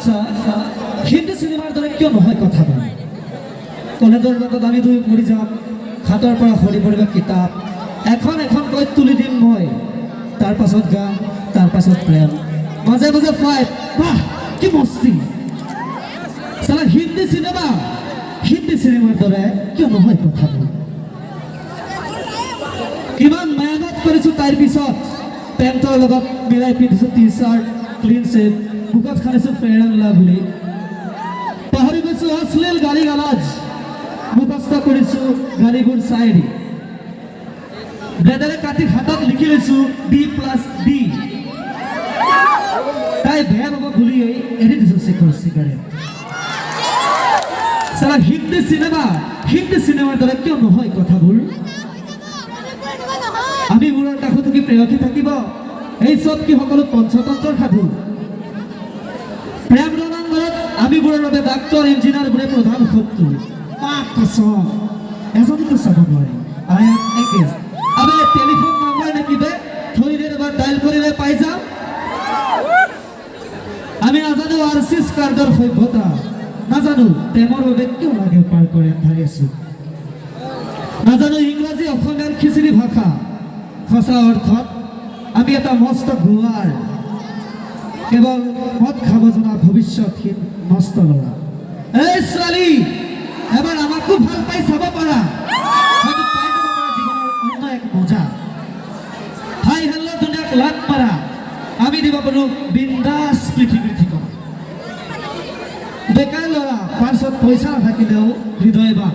আচ্ছা হিন্দী সিনেমাৰ দৰে কিয় নহয় কথাটো কলেজৰ বাটত আমি দুই পঢ়ি যাম হাতৰ পৰা সৰি পৰিব কিতাপ এখন কৈ তুলি দিম মই তাৰ পাছত গান তাৰ পাছত প্ৰেম মাজে মাজে ফাইট বাহ কি মস্তি সালা হিন্দী সিনেমাৰ দৰে কিয় নহয় কথাটো কিমান মেহনত কৰিছোঁ তাৰ পিছত পেণ্টৰ লগত মিলাই পিন্ধিছোঁ টি চাৰ্ট ক্লিন শ্বেভ বুকত খালিছোঁ ফেয়াৰ এণ্ড লাভলি পাহৰি গৈছোঁ অশ্লীল গালি গালাজ মুখস্থ কৰিছোঁ গালিবোৰ চাইৰি ব্লেডেৰে কাটি হাতত লিখি লৈছোঁ D+D তাই বেয়া পাব বুলি এৰি দিছোঁ চিগাৰেট সালা হিন্দী সিনেমাৰ দৰে কিয় নহয় কথাবোৰ আমি বোৰৰ কাষত কি প্ৰেয়সী থাকিব এই চব কি সকলো পঞ্চতন্ত্ৰৰ সাধু প্ৰেম ৰণাঙ্গনত আমি বোৰৰ বাবে ডাক্তৰ ইঞ্জিনিয়াৰবোৰে প্ৰধান শত্ৰু পাক কসম এজনীতো চাব নোৱাৰে আই এম এংগেজ আবে টেলিফোন নাম্বাৰ নেকিবে থৈ দে এবাৰ ডায়াল কৰিলে পাই যাম আমি নাজানো আৰচিছ কাৰ্ডৰ সভ্যতা নাজানো প্ৰেমৰ বাবে কিয় লাগে পাৰ কৰে আন্ধাৰি আছো নাজানো ইংৰাজী অসমীয়াৰ খিচিৰি ভাষা সঁচা অৰ্থত আমি এটা মস্ত গুৱাৰ কেৱল মদ খাব জনা ভৱিষ্যতহীন নষ্ট ল'ৰা এই ছোৱালী এবাৰ আমাকো ভাল পাই চাব পাৰা হয়তো পাই যাব পাৰা জীৱনৰ অন্য এক মজা হাই হেল্ল' দুনিয়াক লাট মাৰা আমি দিব পাৰোঁ বিন্দাছ পৃথিৱীৰ ঠিকনা বেকাৰ ল'ৰা পাছত পইচা নাথাকিলেও হৃদয় বা